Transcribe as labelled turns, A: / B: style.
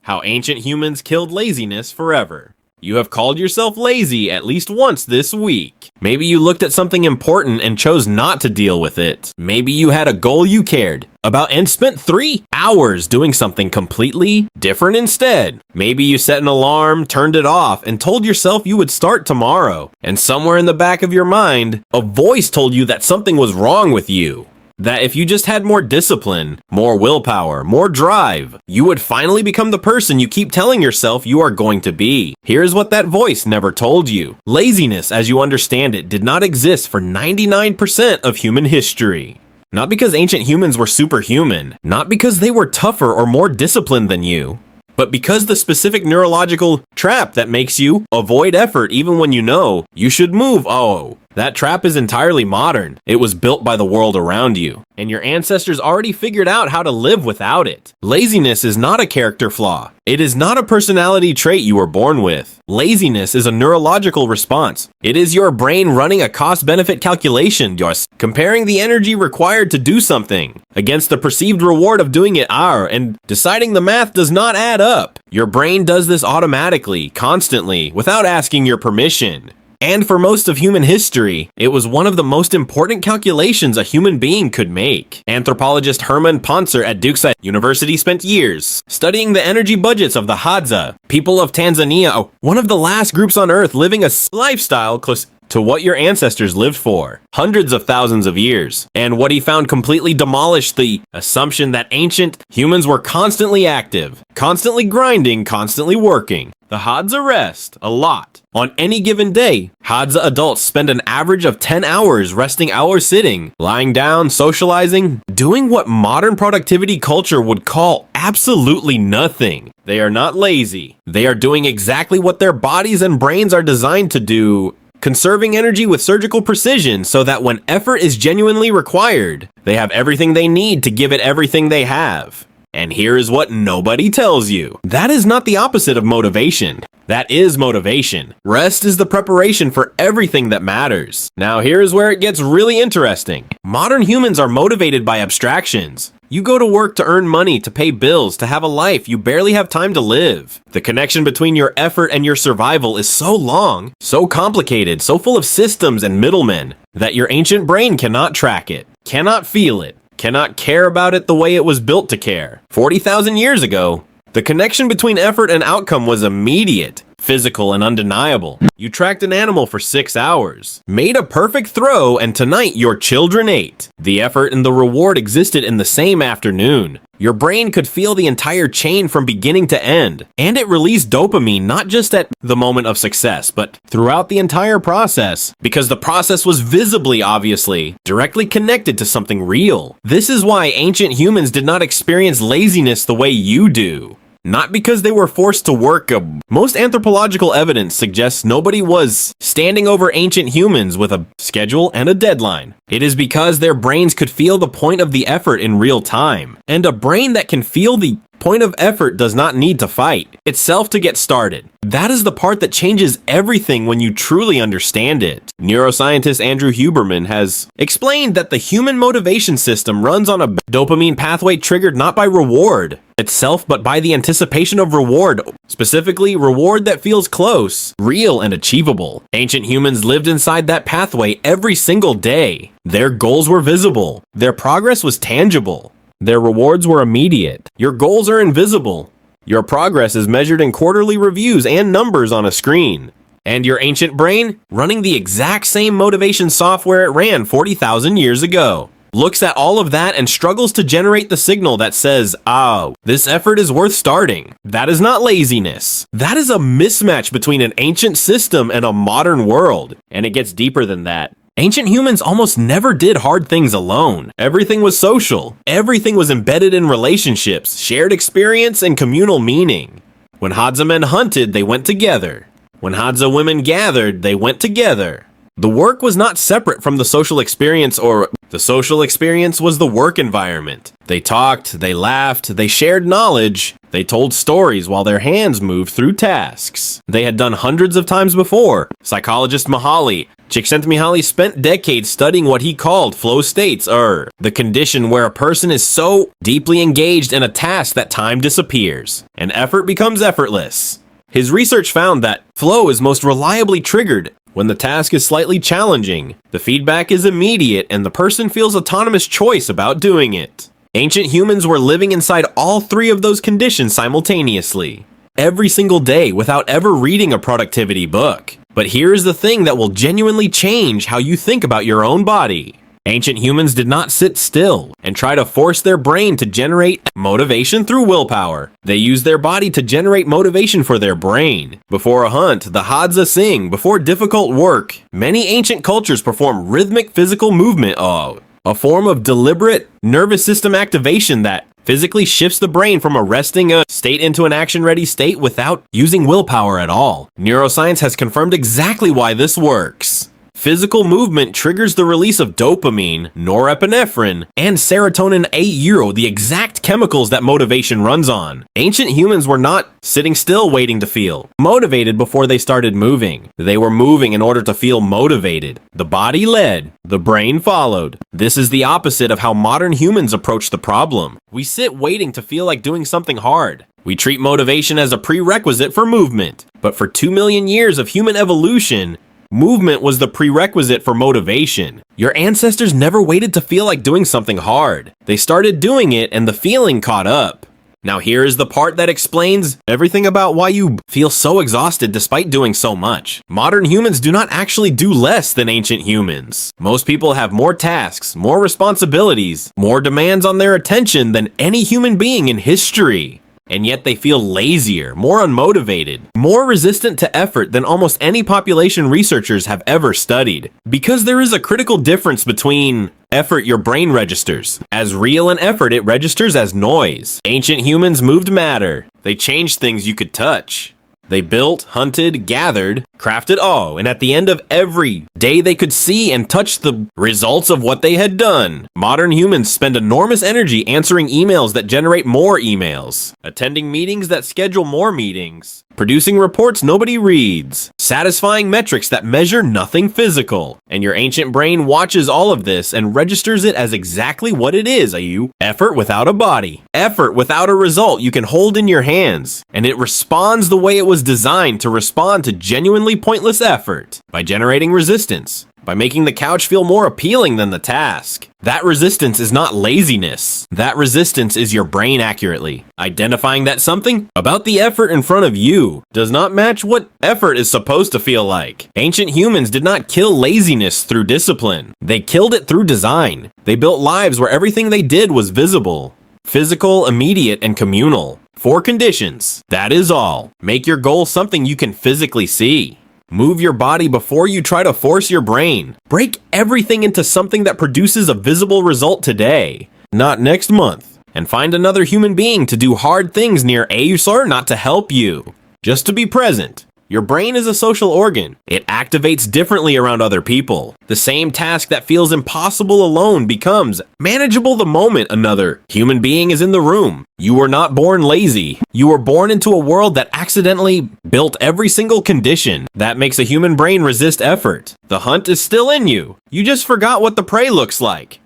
A: How ancient humans killed laziness forever. You have called yourself lazy at least once this week. Maybe you looked at something important and chose not to deal with it. Maybe you had a goal you cared about and spent 3 hours doing something completely different instead. Maybe you set an alarm, turned it off, and told yourself you would start tomorrow. And somewhere in the back of your mind, a voice told you that something was wrong with you. That if you just had more discipline, more willpower, more drive, you would finally become the person you keep telling yourself you are going to be. Here's what that voice never told you. Laziness, as you understand it, did not exist for 99% of human history. Not because ancient humans were superhuman, not because they were tougher or more disciplined than you, but because the specific neurological trap that makes you avoid effort even when you know you should move. Oh, that trap is entirely modern. It was built by the world around you, and your ancestors already figured out how to live without it. Laziness is not a character flaw. It is not a personality trait you were born with. Laziness is a neurological response. It is your brain running a cost-benefit calculation, comparing the energy required to do something against the perceived reward of doing it and deciding the math does not add up. Your brain does this automatically, constantly, without asking your permission. And for most of human history, it was one of the most important calculations a human being could make. Anthropologist Hermann Ponzer at Duke University spent years studying the energy budgets of the Hadza, people of Tanzania, one of the last groups on Earth living a lifestyle close to what your ancestors lived for, hundreds of thousands of years. And what he found completely demolished the assumption that ancient humans were constantly active, constantly grinding, constantly working. The Hadza rest a lot. On any given day, Hadza adults spend an average of 10 hours resting hours sitting, lying down, socializing, doing what modern productivity culture would call absolutely nothing. They are not lazy. They are doing exactly what their bodies and brains are designed to do, conserving energy with surgical precision so that when effort is genuinely required, they have everything they need to give it everything they have. And here is what nobody tells you. That is not the opposite of motivation. That is motivation. Rest is the preparation for everything that matters. Now here's where it gets really interesting. Modern humans are motivated by abstractions. You go to work to earn money, to pay bills, to have a life you barely have time to live. The connection between your effort and your survival is so long, so complicated, so full of systems and middlemen, that your ancient brain cannot track it, cannot feel it, cannot care about it the way it was built to care. 40,000 years ago, the connection between effort and outcome was immediate, physical, and undeniable. You tracked an animal for 6 hours, made a perfect throw, and tonight your children ate. The effort and the reward existed in the same afternoon. Your brain could feel the entire chain from beginning to end, and it released dopamine not just at the moment of success, but throughout the entire process, because the process was visibly, obviously, directly connected to something real. This is why ancient humans did not experience laziness the way you do. Not because they were forced to work. Most anthropological evidence suggests nobody was standing over ancient humans with a schedule and a deadline. It is because their brains could feel the point of the effort in real time. And a brain that can feel the point of effort does not need to fight itself to get started. That is the part that changes everything when you truly understand it. Neuroscientist Andrew Huberman has explained that the human motivation system runs on a dopamine pathway triggered not by reward itself, but by the anticipation of reward, specifically reward that feels close, real, and achievable. Ancient humans lived inside that pathway every single day. Their goals were visible. Their progress was tangible. Their rewards were immediate. Your goals are invisible. Your progress is measured in quarterly reviews and numbers on a screen. And your ancient brain, running the exact same motivation software it ran 40,000 years ago, looks at all of that and struggles to generate the signal that says, oh, this effort is worth starting. That is not laziness. That is a mismatch between an ancient system and a modern world. And it gets deeper than that. Ancient humans almost never did hard things alone. Everything was social. Everything was embedded in relationships, shared experience, and communal meaning. When Hadza men hunted, they went together. When Hadza women gathered, they went together. The work was not separate from the social experience, or the social experience was the work environment. They talked, they laughed, they shared knowledge, they told stories while their hands moved through tasks they had done hundreds of times before. Psychologist Mahali Csikszentmihalyi spent decades studying what he called flow states, or the condition where a person is so deeply engaged in a task that time disappears, and effort becomes effortless. His research found that flow is most reliably triggered when the task is slightly challenging, the feedback is immediate, and the person feels autonomous choice about doing it. Ancient humans were living inside all three of those conditions simultaneously, every single day without ever reading a productivity book. But here is the thing that will genuinely change how you think about your own body. Ancient humans did not sit still and try to force their brain to generate motivation through willpower. They used their body to generate motivation for their brain. Before a hunt, the Hadza sing. Before difficult work, many ancient cultures perform rhythmic physical movement, a form of deliberate nervous system activation that physically shifts the brain from a resting state into an action-ready state without using willpower at all. Neuroscience has confirmed exactly why this works. Physical movement triggers the release of dopamine, norepinephrine, and serotonin A, the exact chemicals that motivation runs on. Ancient humans were not sitting still waiting to feel motivated before they started moving. They were moving in order to feel motivated. The body led, the brain followed. This is the opposite of how modern humans approach the problem. We sit waiting to feel like doing something hard. We treat motivation as a prerequisite for movement. But for 2 million years of human evolution, movement was the prerequisite for motivation. Your ancestors never waited to feel like doing something hard. They started doing it and the feeling caught up. Now here is the part that explains everything about why you feel so exhausted despite doing so much. Modern humans do not actually do less than ancient humans. Most people have more tasks, more responsibilities, more demands on their attention than any human being in history. And yet they feel lazier, more unmotivated, more resistant to effort than almost any population researchers have ever studied. Because there is a critical difference between effort your brain registers as real and effort it registers as noise. Ancient humans moved matter. They changed things you could touch. They built, hunted, gathered, crafted, and at the end of every day they could see and touch the results of what they had done. Modern humans spend enormous energy answering emails that generate more emails, attending meetings that schedule more meetings, producing reports nobody reads, satisfying metrics that measure nothing physical. And your ancient brain watches all of this and registers it as exactly what it is, effort without a body. Effort without a result you can hold in your hands, and it responds the way it was designed to respond to genuinely pointless effort, by generating resistance, by making the couch feel more appealing than the task. That resistance is not laziness. That resistance is your brain accurately identifying that something about the effort in front of you does not match what effort is supposed to feel like. Ancient humans did not kill laziness through discipline. They killed it through design. They built lives where everything they did was visible, physical, immediate, and communal. 4 conditions. That is all. Make your goal something you can physically see. Move your body before you try to force your brain. Break everything into something that produces a visible result today, not next month. And find another human being to do hard things near or not to help you, just to be present. Your brain is a social organ. It activates differently around other people. The same task that feels impossible alone becomes manageable the moment another human being is in the room. You were not born lazy. You were born into a world that accidentally built every single condition that makes a human brain resist effort. The hunt is still in you. You just forgot what the prey looks like.